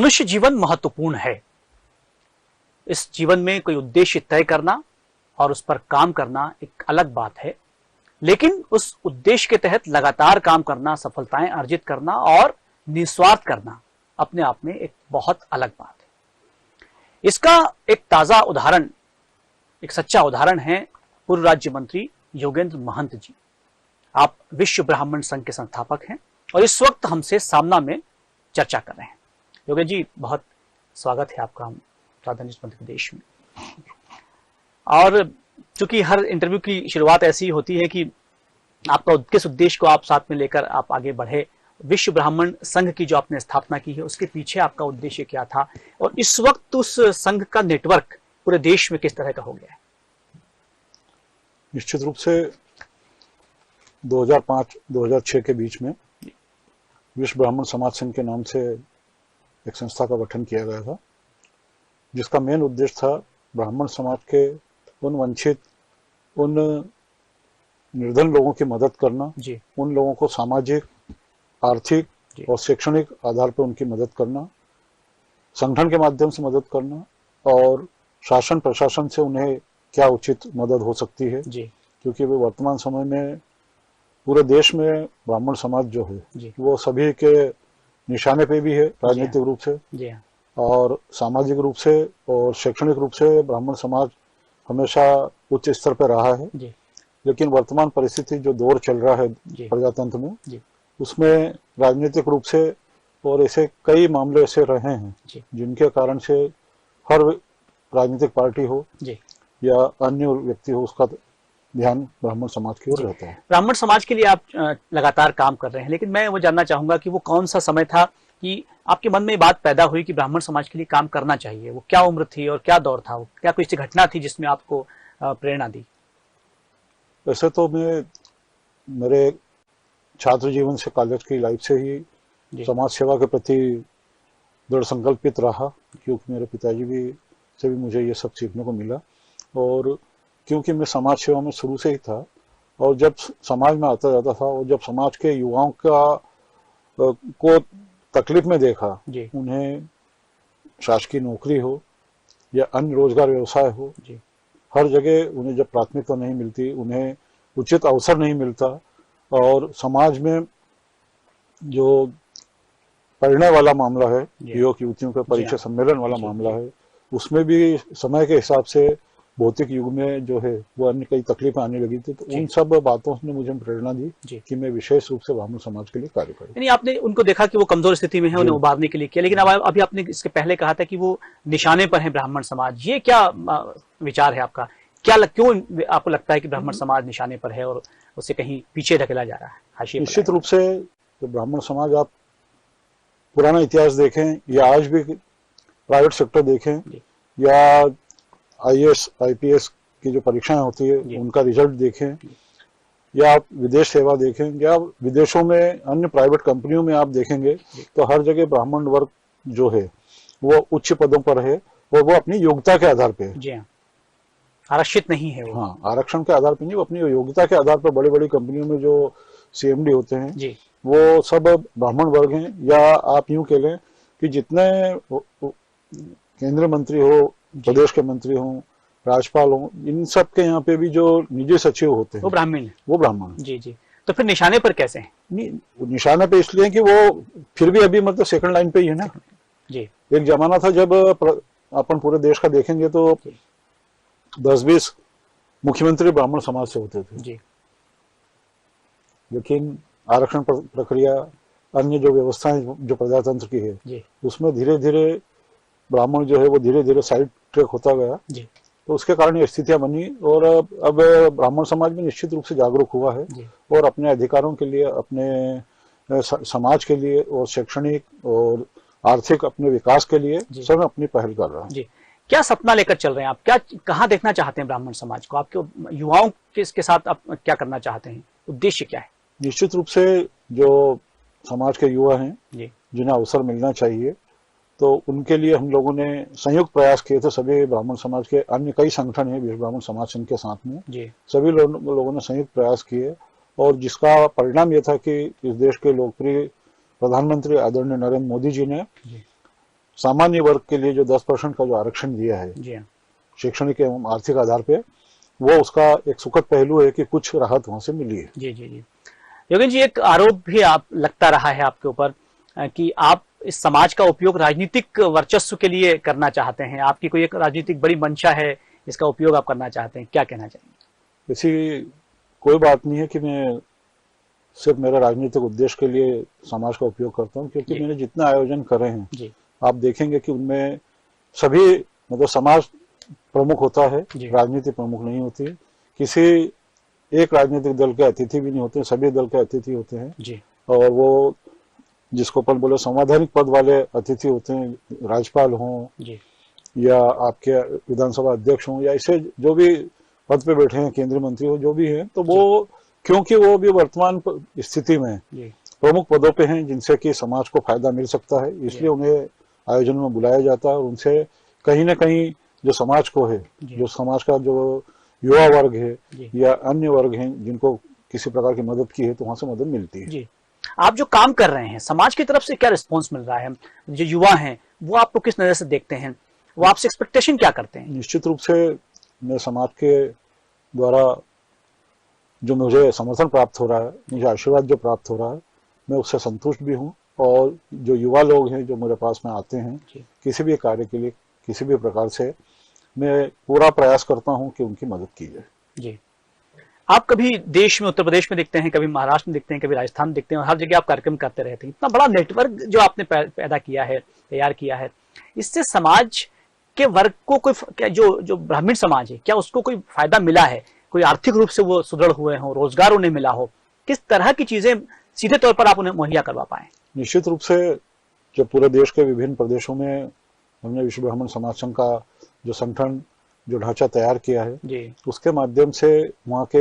मनुष्य जीवन महत्वपूर्ण है। इस जीवन में कोई उद्देश्य तय करना और उस पर काम करना एक अलग बात है, लेकिन उस उद्देश्य के तहत लगातार काम करना, सफलताएं अर्जित करना और निस्वार्थ करना अपने आप में एक बहुत अलग बात है। इसका एक ताजा उदाहरण, एक सच्चा उदाहरण है पूर्व राज्य मंत्री योगेंद्र महंत जी। आप विश्व ब्राह्मण संघ के संस्थापक हैं और इस वक्त हमसे सामना में चर्चा कर रहे हैं। योगेंद्र जी, बहुत स्वागत है आपका हम साधन मध्य प्रदेश में। और चूंकि हर इंटरव्यू की शुरुआत ऐसी होती है कि आपका किस उद्देश्य को आप साथ में लेकर आप आगे बढ़े, विश्व ब्राह्मण संघ की जो आपने स्थापना की है उसके पीछे आपका उद्देश्य क्या था, और इस वक्त उस संघ का नेटवर्क पूरे देश में किस तरह का हो गया है? निश्चित रूप से 2005-2006 के बीच में विश्व ब्राह्मण समाज संघ के नाम से एक संस्था का गठन किया गया था, जिसका मेन उद्देश्य था ब्राह्मण समाज के उन वंचित, उन निर्धन लोगों की मदद करना, उन लोगों को सामाजिक, आर्थिक और शैक्षणिक आधार पर उनकी मदद करना, संगठन के माध्यम से मदद करना और शासन प्रशासन से उन्हें क्या उचित मदद हो सकती है, क्योंकि वे वर्तमान समय में पूरे देश में ब्राह्मण समाज जो है वो सभी के निशाने पे भी है, राजनीतिक रूप से और सामाजिक रूप से और शैक्षणिक रूप से ब्राह्मण समाज हमेशा उच्च स्तर पर रहा है। लेकिन वर्तमान परिस्थिति जो दौर चल रहा है प्रजातंत्र में, उसमें राजनीतिक रूप से और ऐसे कई मामले ऐसे रहे हैं जिनके कारण से हर राजनीतिक पार्टी हो या अन्य व्यक्ति हो, उसका ध्यान ब्राह्मण समाज की ओर रहता है। ब्राह्मण समाज के लिए आप लगातार काम कर रहे हैं, लेकिन मैं वो जानना चाहूंगा कि वो कौन सा समय था कि आपके मन में ये बात पैदा हुई कि ब्राह्मण समाज के लिए काम करना चाहिए? वो क्या उम्र थी और क्या दौर था? वो क्या कोई घटना थी जिसमें आपको प्रेरणा दी? वैसे तो मैं मेरे छात्र जीवन से, कॉलेज की लाइफ से ही समाज सेवा के प्रति दृढ़ संकल्पित रहा, क्योंकि मेरे पिताजी भी से भी मुझे ये सब सीखने को मिला। और क्योंकि मैं समाज सेवा में शुरू से ही था और जब समाज में आता जाता था और जब समाज के युवाओं को तकलीफ में देखा, उन्हें शासकीय नौकरी हो या अन्य रोजगार व्यवसाय हो, हर जगह उन्हें जब प्राथमिकता नहीं मिलती, उन्हें उचित अवसर नहीं मिलता और समाज में जो पढ़ने वाला मामला है, युवक युवतियों का परिचय सम्मेलन वाला मामला है, उसमें भी समय के हिसाब से भौतिक युग में जो है वो अन्य कई तकलीफें आने लगी थी। तो उन सब बातों ने मुझे प्रेरणा दी कि मैं विशेष रूप से ब्राह्मण समाज के लिए कार्य करूं। यानी आपने उनको देखा कि वो कमजोर स्थिति में है, उन्हें उबारने के लिए किया। लेकिन अब अभी आपने इसके पहले कहा था कि वो निशाने पर है ब्राह्मण समाज, ये क्या विचार है आपका? क्यों आपको लगता है कि ब्राह्मण समाज निशाने पर है और उसे कहीं पीछे धकेला जा रहा है, हाशिए? निश्चित रूप से तो ब्राह्मण समाज, आप पुराना इतिहास देखें या आज भी प्राइवेट सेक्टर देखें या IAS IPS की जो परीक्षाएं होती है उनका रिजल्ट देखें, या आप विदेश सेवा देखें, या विदेशों में अन्य प्राइवेट कंपनियों में आप देखेंगे, तो हर जगह ब्राह्मण वर्ग जो है वो उच्च पदों पर है और वो अपनी योग्यता के आधार पे है, आरक्षित नहीं है वो। हाँ, आरक्षण के आधार पर नहीं, वो अपनी योग्यता के आधार पर बड़ी बड़ी कंपनियों में जो CMD होते हैं वो सब ब्राह्मण वर्ग हैं। या आप यूं कह लें कि जितने केंद्रीय मंत्री हो, प्रदेश के मंत्री हों, राज्यपाल हों, इन सब के यहाँ पे भी जो निजी सचिव होते हैं वो ब्राह्मण। जी। तो फिर निशाने पर कैसे हैं? निशाने पे इसलिए कि वो फिर भी अभी मतलब सेकंड लाइन पे ही है ना जी। एक जमाना था जब अपन पूरे देश का देखेंगे तो 10-20 मुख्यमंत्री ब्राह्मण समाज से होते थे जी। लेकिन आरक्षण प्रक्रिया, अन्य जो व्यवस्थाएं जो प्रजातंत्र की है, उसमें धीरे धीरे ब्राह्मण जो है वो धीरे धीरे साइड ट्रैक होता गया जी। तो उसके कारण ये स्थितियां बनी और अब ब्राह्मण समाज में निश्चित रूप से जागरूक हुआ है और अपने अधिकारों के लिए, अपने समाज के लिए और शैक्षणिक और आर्थिक अपने विकास के लिए सब अपनी पहल कर रहा है। क्या सपना लेकर चल रहे हैं आप? कहाँ देखना चाहते हैं ब्राह्मण समाज को? आपके युवाओं के साथ आप क्या करना चाहते हैं? उद्देश्य क्या है? निश्चित रूप से जो समाज के युवा हैं जिन्हें अवसर मिलना चाहिए, तो उनके लिए हम लोगों ने संयुक्त प्रयास किए थे। सभी ब्राह्मण समाज के अन्य कई संगठन हैं विश्व ब्राह्मण समाज संघ के साथ में, सभी लोगों ने संयुक्त प्रयास किए और जिसका परिणाम यह था कि इस देश के लोकप्रिय प्रधानमंत्री आदरणीय नरेंद्र मोदी जी ने सामान्य वर्ग के लिए जो 10% का जो आरक्षण दिया है जी हाँ, शैक्षणिक एवं आर्थिक आधार पे, वो उसका एक सुखद पहलू है कि कुछ राहत वहां से मिली है। जी जी जी। योगेंद्र जी, एक आरोप भी आप लगता रहा है आपके ऊपर कि आप इस समाज का उपयोग राजनीतिक वर्चस्व के लिए करना चाहते हैं। आपकी कोई एक राजनीतिक बड़ी मंशा है, इसका उपयोग आप करना चाहते हैं, क्या कहना चाहेंगे? ऐसी कोई बात नहीं है कि मैं सिर्फ मेरा राजनीतिक उद्देश्य के लिए समाज का उपयोग करता हूँ, क्योंकि जी। मैंने जितने आयोजन करे हैं जी आप देखेंगे कि उनमें सभी मतलब समाज प्रमुख होता है, जी। राजनीति प्रमुख नहीं होती है। किसी एक राजनीतिक दल के अतिथि भी नहीं होते, सभी दल के अतिथि होते हैं। जी और वो जिसको अपन बोले संवैधानिक पद वाले अतिथि होते हैं, राज्यपाल हों जी या आपके विधानसभा अध्यक्ष हों या इसे जो भी पद पे बैठे हैं, केंद्रीय मंत्री हो, जो भी हैं, तो वो क्योंकि वो भी वर्तमान स्थिति में जी प्रमुख पदों पे हैं जिनसे कि समाज को फायदा मिल सकता है, इसलिए उन्हें आयोजन में बुलाया जाता है और उनसे कहीं ना कहीं जो समाज को है, जो समाज का जो युवा वर्ग है जी या अन्य वर्ग हैं जिनको किसी प्रकार की मदद की है, तो वहां से मदद मिलती है। जी। आप जो काम कर रहे हैं, समाज की तरफ से क्या रिस्पॉन्स मिल रहा है? जो युवा हैं वो आपको किस नजर से देखते हैं, वो आपसे एक्सपेक्टेशन क्या करते हैं? निश्चित रूप से मैं समाज के द्वारा जो मुझे समर्थन प्राप्त हो रहा है, मुझे आशीर्वाद जो प्राप्त हो रहा है, मैं उससे संतुष्ट भी हूँ। और जो युवा लोग हैं जो मेरे पास में आते हैं किसी भी कार्य के लिए, किसी भी प्रकार से, मैं पूरा प्रयास करता हूँ कि उनकी मदद की जाए। जी। आप कभी देश में, उत्तर प्रदेश में दिखते हैं, कभी महाराष्ट्र में दिखते हैं, कभी राजस्थान में दिखते हैं, और हर जगह आप कार्यक्रम करते रहते हैं। इतना बड़ा नेटवर्क जो आपने पैदा किया है, तैयार किया है, इससे समाज के वर्ग को कोई क्या, जो ब्राह्मण समाज है, क्या उसको कोई फायदा मिला है? कोई आर्थिक रूप से वो सुदृढ़ हुए हों, रोजगार उन्हें मिला हो? किस तरह की चीजें सीधे तौर पर आप उन्हें मुहैया करवा पाए? निश्चित रूप से जब पूरे देश के विभिन्न प्रदेशों में हमने विश्व ब्राह्मण समाज संघ का जो संगठन, जो ढांचा तैयार किया है जी उसके माध्यम से वहाँ के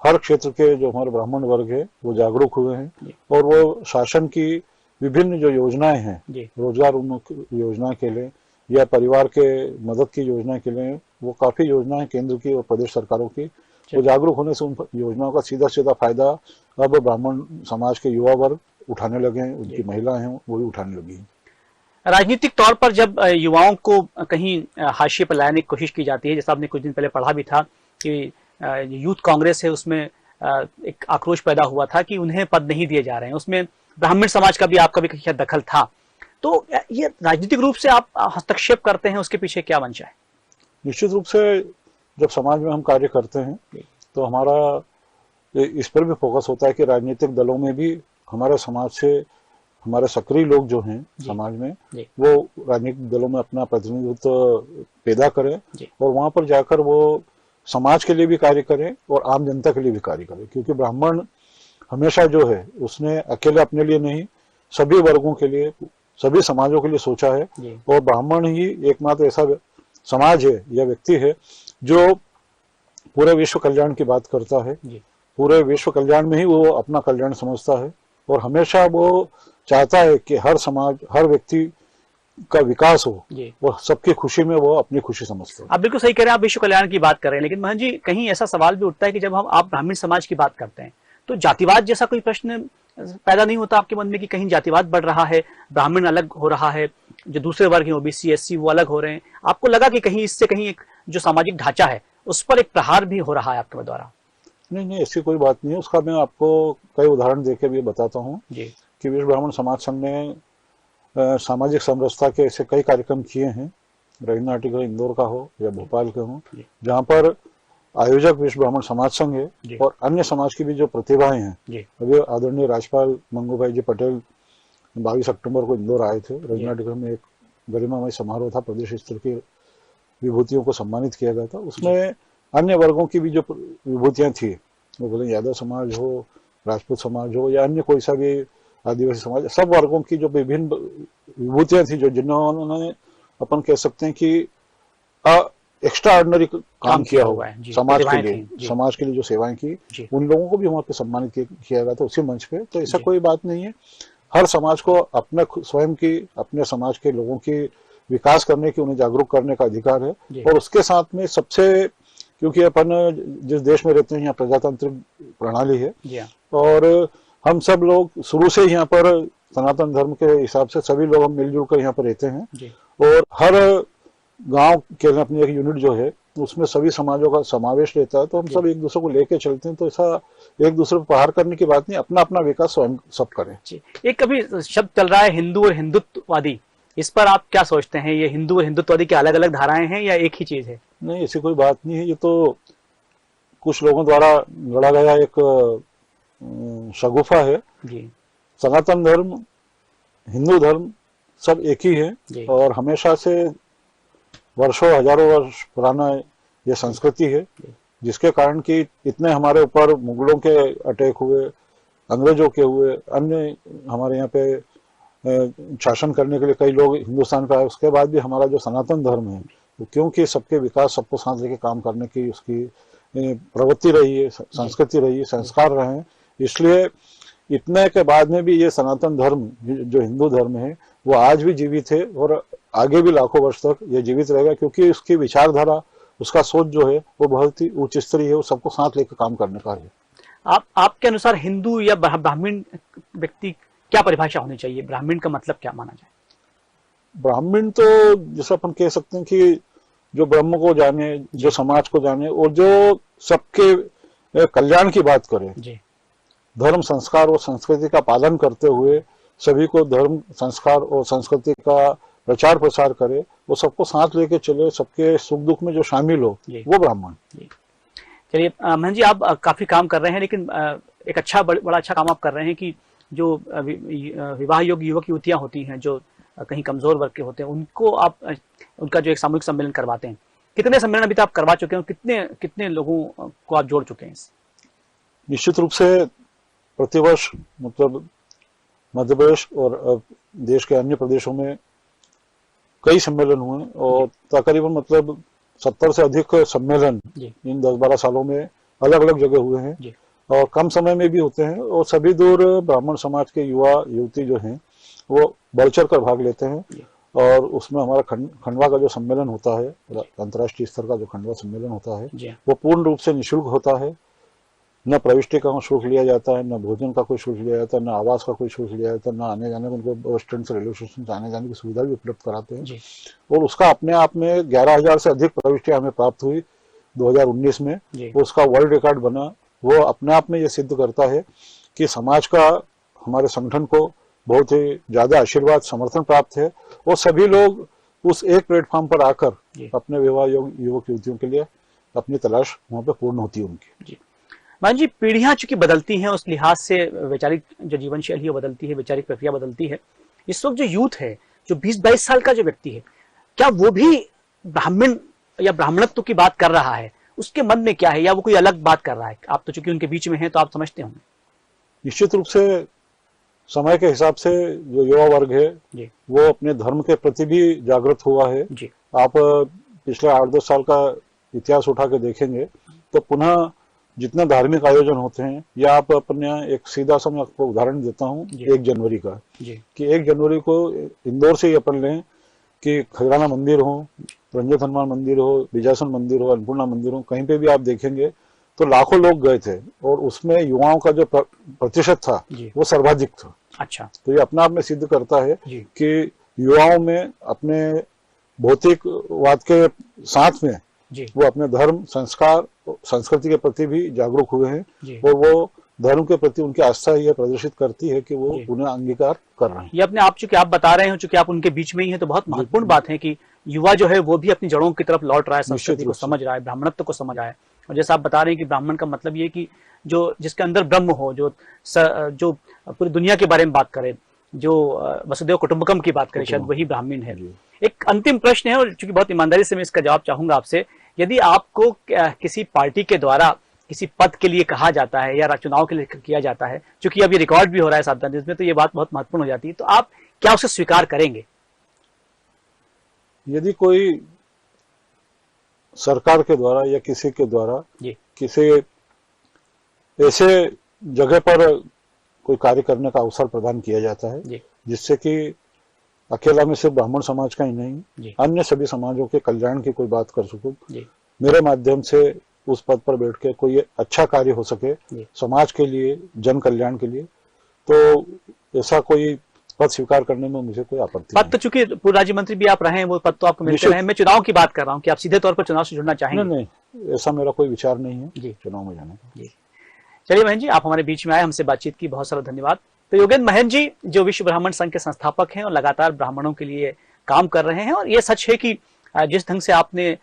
हर क्षेत्र के जो हमारे ब्राह्मण वर्ग है वो जागरूक हुए हैं और वो शासन की विभिन्न जो योजनाएं हैं, रोजगार उन्मुख योजना के लिए या परिवार के मदद की योजना के लिए, वो काफी योजनाएं केंद्र की और प्रदेश सरकारों की, वो जागरूक होने से उन योजनाओं का सीधा सीधा फायदा अब ब्राह्मण समाज के युवा वर्ग उठाने लगे हैं, उनकी महिलाएं हैं वो भी उठाने लगी हैं। राजनीतिक तौर पर जब युवाओं को कहीं हाशिए पर लाने की कोशिश की जाती है, जैसा आपने कुछ दिन पहले पढ़ा भी था कि यूथ कांग्रेस है, उसमें एक आक्रोश पैदा हुआ था कि उन्हें पद नहीं दिए जा रहे हैं, उसमें ब्राह्मण समाज का भी, आपका भी क्या दखल था? तो ये राजनीतिक रूप से आप हस्तक्षेप करते हैं, उसके पीछे क्या मंशा है? निश्चित रूप से जब समाज में हम कार्य करते हैं तो हमारा इस पर भी फोकस होता है कि राजनीतिक दलों में भी हमारे समाज से हमारे सक्रिय लोग जो हैं समाज में, वो राजनीतिक दलों में अपना प्रतिनिधित्व पैदा करें और वहां पर जाकर वो समाज के लिए भी कार्य करें और आम जनता के लिए भी कार्य करें। क्योंकि ब्राह्मण हमेशा जो है उसने अकेले अपने लिए नहीं, सभी वर्गों के लिए, सभी समाजों के लिए सोचा है। और ब्राह्मण ही एकमात्र ऐसा समाज है या व्यक्ति है जो पूरे विश्व कल्याण की बात करता है, पूरे विश्व कल्याण में ही वो अपना कल्याण समझता है और हमेशा वो चाहता है कि हर समाज, हर व्यक्ति का विकास हो और सबकी खुशी में वो अपनी खुशी समझते हैं। आप बिल्कुल सही कह रहे हैं, आप विश्व कल्याण की बात कर रहे हैं, लेकिन मोहन जी कहीं ऐसा सवाल भी उठता है कि जब आप ब्राह्मण समाज की बात करते हैं तो जातिवाद जैसा कोई प्रश्न पैदा नहीं होता आपके मन में कि कहीं जातिवाद बढ़ रहा है, ब्राह्मण अलग हो रहा है, जो दूसरे वर्ग हैं ओबीसी एससी वो अलग हो रहे हैं? आपको लगा कि कहीं इससे कहीं एक जो सामाजिक ढांचा है उस पर एक प्रहार भी हो रहा है आपके द्वारा? नहीं, ऐसी कोई बात नहीं है। उसका मैं आपको कई उदाहरण देके भी बताता हूँ कि विश्व ब्राह्मण समाज संघ ने सामाजिक समरसता के ऐसे कई कार्यक्रम किए हैं, रविन्द्र नाट्य इंदौर का हो या भोपाल के हो, जहाँ पर आयोजक विश्व ब्राह्मण समाज संघ है और अन्य समाज की भी जो प्रतिभाएं हैं। अभी आदरणीय राज्यपाल मंगू भाई जी पटेल 22 अक्टूबर को इंदौर आए थे। रविन्द्र नाट्य में एक गरिमामय समारोह था, प्रदेश स्तर की विभूतियों को सम्मानित किया गया था। उसमें अन्य वर्गों की भी जो विभूतियां थी, वो बोले यादव समाज हो, राजपूत समाज हो या अन्य कोई सा भी आदिवासी समाज, सब वर्गों की जो विभिन्न विभूतियां थी, जो जिन्होंने अपन कह सकते हैं कि एक्स्ट्रा ऑर्डिनरी काम किया होगा समाज के लिए, समाज के लिए जो सेवाएं की, उन लोगों को भी वहां पे सम्मानित किया गया था उसी मंच पे। तो ऐसा कोई बात नहीं है, हर समाज को अपने स्वयं की, अपने समाज के लोगों की विकास करने की, उन्हें जागरूक करने का अधिकार है। और उसके साथ में सबसे, क्योंकि अपन जिस देश में रहते हैं यहाँ प्रजातांत्रिक प्रणाली है और हम सब लोग शुरू से यहाँ पर सनातन धर्म के हिसाब से सभी लोग हम मिलजुल कर यहाँ पर रहते हैं जी। और हर गांव के अपनी एक यूनिट जो है उसमें सभी समाजों का समावेश रहता है, तो हम सब एक दूसरे को लेके चलते हैं। तो ऐसा एक दूसरे पर प्रहार करने की बात नहीं, अपना अपना विकास स्वयं सब करें। जी। एक कभी शब्द चल रहा है हिंदू और हिंदुत्ववादी, इस पर आप क्या सोचते हैं? ये हिंदू और हिंदुत्ववादी की अलग अलग धाराएं हैं या एक ही चीज है? नहीं, ऐसी कोई बात नहीं है। ये तो कुछ लोगों द्वारा लड़ा गया एक शगुफा है। जी। सनातन धर्म, हिंदू धर्म सब एक ही है और हमेशा से वर्षों हजारों वर्ष पुराना ये संस्कृति है, जिसके कारण कि इतने हमारे ऊपर मुगलों के अटैक हुए, अंग्रेजों के हुए, अन्य हमारे यहाँ पे शासन करने के लिए कई लोग हिंदुस्तान पे आए, उसके बाद भी हमारा जो सनातन धर्म है तो क्योंकि सबके विकास, सबको साथ लेके काम करने की उसकी प्रवृत्ति रही है, संस्कृति रही है, संस्कार रहे हैं, इसलिए इतने के बाद में भी ये सनातन धर्म जो हिंदू धर्म है वो आज भी जीवित है और आगे भी लाखों वर्ष तक ये जीवित रहेगा, क्योंकि उसकी विचारधारा, उसका सोच जो है वो बहुत ही उच्च स्तरीय है, वो सबको साथ लेकर काम करने का है। आपके अनुसार हिंदू या ब्राह्मण व्यक्ति क्या परिभाषा होनी चाहिए? ब्राह्मण का मतलब क्या माना जाए? ब्राह्मण तो जैसे अपन कह सकते हैं कि जो ब्रह्म को जाने, जो समाज को जाने और जो सबके कल्याण की बात करे, धर्म, संस्कार और संस्कृति का पालन करते हुए सभी को धर्म, संस्कार और संस्कृति का प्रचार प्रसार करे, वो सबको साथ लेके चले, सबके सुख दुख में जो शामिल हो, वो ब्राह्मण। चलिए महन जी, आप काफी काम कर रहे हैं, लेकिन एक अच्छा बड़ा अच्छा काम आप कर रहे हैं कि जो विवाह योग्य युवक युवतियां होती हैं, जो कहीं कमजोर वर्ग के होते हैं, उनको आप उनका जो एक सामूहिक सम्मेलन करवाते हैं। कितने सम्मेलन अभी तक आप करवा चुके हैं? कितने लोगों को आप जोड़ चुके हैं? निश्चित रूप से प्रतिवर्ष मतलब मध्य प्रदेश और देश के अन्य प्रदेशों में कई सम्मेलन हुए और तकरीबन मतलब 70 से अधिक सम्मेलन इन 10-12 सालों में अलग अलग जगह हुए हैं और कम समय में भी होते हैं और सभी दूर ब्राह्मण समाज के युवा युवती जो हैं वो बढ़ चढ़ कर भाग लेते हैं और उसमें हमारा खंडवा का जो सम्मेलन होता है, अंतर्राष्ट्रीय स्तर का जो खंडवा सम्मेलन होता है, वो पूर्ण रूप से निःशुल्क होता है। न प्रविष्टि का शुल्क लिया जाता है, न भोजन का कोई शुल्क लिया जाता है, न आवास का कोई शुल्क लिया जाता है, न आने जाने को उनको बस स्टैंड से रेलवे स्टेशन से आने जाने की सुविधा भी उपलब्ध कराते हैं। और उसका अपने आप में 11,000 से अधिक प्रविष्टियां हमें प्राप्त हुई 2019 में। उसका वर्ल्ड रिकॉर्ड बना। वो अपने आप में ये सिद्ध करता है कि समाज का, हमारे संगठन को बहुत ही ज्यादा आशीर्वाद, समर्थन प्राप्त है और सभी लोग उस एक प्लेटफॉर्म पर आकर अपने विवाह युवक युवतियों के लिए अपनी तलाश वहां पर पूर्ण होती है उनकी। मान जी, पीढ़ियां चूंकि बदलती हैं, उस लिहाज से वैचारिक जो जीवन शैली है बदलती है, वैचारिक प्रक्रिया बदलती है। इस वक्त जो यूथ है, जो 20-22 साल का जो व्यक्ति है, क्या वो भी ब्राह्मण या ब्राह्मणत्व की बात कर रहा है? उसके मन में क्या है, या वो कोई अलग बात कर रहा है? आप तो चूंकि उनके बीच में हैं तो आप समझते होंगे। निश्चित रूप से समय के हिसाब से जो युवा वर्ग है वो अपने धर्म के प्रति भी जागृत हुआ है। आप पिछले 8-10 साल का इतिहास उठा के देखेंगे तो पुनः जितने धार्मिक आयोजन होते हैं, या आप अपने एक सीधा सा मैं आपको उदाहरण देता हूँ 1 जनवरी का, कि 1 जनवरी को इंदौर से ही अपन लें कि खजराना मंदिर हो, रंजन हनुमान मंदिर हो, बिजासन मंदिर हो, अन्नपूर्णा मंदिर हो, कहीं पे भी आप देखेंगे तो लाखों लोग गए थे और उसमें युवाओं का जो प्रतिशत था वो सर्वाधिक था। अच्छा, तो ये अपने आप में सिद्ध करता है कि युवाओं में अपने भौतिकवाद के साथ में वो अपने धर्म, संस्कार, संस्कृति के प्रति भी जागरूक हुए हैं और वो धर्म के प्रति उनकी आस्था ये प्रदर्शित करती है कि वो उन्हें अंगीकार कर रहे हैं। ये अपने आप चूंकि आप बता रहे हैं, चूंकि आप उनके बीच में ही हैं, तो बहुत महत्वपूर्ण बात है कि युवा जो है वो भी अपनी जड़ों की तरफ लौट रहा है, संस्कृति को समझ रहा है, ब्राह्मणत्व को समझ रहा है। और जैसा आप बता रहे हैं कि ब्राह्मण का मतलब ये कि जो जिसके अंदर ब्रह्म हो, जो पूरी दुनिया के बारे में बात करे, जो वसुदेव कुटुंबकम की बात करे, शायद वही ब्राह्मण है। एक अंतिम प्रश्न है और चूंकि बहुत ईमानदारी से मैं इसका जवाब चाहूंगा आपसे। यदि आपको किसी पार्टी के द्वारा किसी पद के लिए कहा जाता है या चुनाव के लिए किया जाता है, चूंकि अभी रिकॉर्ड भी हो रहा है सावधान न्यूज़ में, तो ये बात बहुत महत्वपूर्ण हो जाती है, तो आप क्या उसे स्वीकार करेंगे? यदि कोई सरकार के द्वारा या किसी के द्वारा किसी ऐसे जगह पर कोई कार्य करने का अवसर प्रदान किया जाता है जिससे कि अकेला में सिर्फ ब्राह्मण समाज का ही नहीं, अन्य सभी समाजों के कल्याण की कोई बात कर सकूं, मेरे माध्यम से उस पद पर बैठ के कोई अच्छा कार्य हो सके समाज के लिए, जन कल्याण के लिए, तो ऐसा कोई पद स्वीकार करने में मुझे कोई आपत्ति पद तो चूंकि पूर्व राज्य मंत्री भी आप रहे हैं, वो पद तो आपको मिलते रहे। मैं चुनाव की बात कर रहा हूँ कि आप सीधे तौर पर चुनाव से जुड़ना चाहेंगे? नहीं, ऐसा मेरा कोई विचार नहीं है जी चुनाव में जाने का। जी, चलिए महेंद्र जी, आप हमारे बीच में आए, हमसे बातचीत की, बहुत सारा धन्यवाद। तो योगेंद्र महंत जी जो विश्व ब्राह्मण संघ के संस्थापक हैं और लगातार ब्राह्मणों के लिए काम कर रहे हैं, और ये सच है कि जिस ढंग से आपने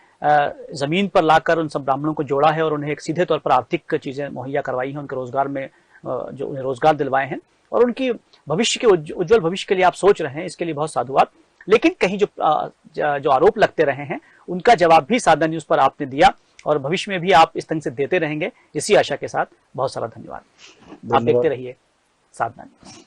जमीन पर लाकर उन सब ब्राह्मणों को जोड़ा है और उन्हें एक सीधे तौर पर आर्थिक चीजें मुहैया करवाई हैं, उनके रोजगार में जो उन्हें रोजगार दिलवाए हैं, और उनकी भविष्य के उज्जवल भविष्य के लिए आप सोच रहे हैं, इसके लिए बहुत साधुवाद। लेकिन कहीं जो आरोप लगते रहे हैं उनका जवाब भी साधना न्यूज पर आपने दिया, और भविष्य में भी आप इस ढंग से देते रहेंगे, इसी आशा के साथ बहुत सारा धन्यवाद। आप देखते रहिए साधना न्यूज।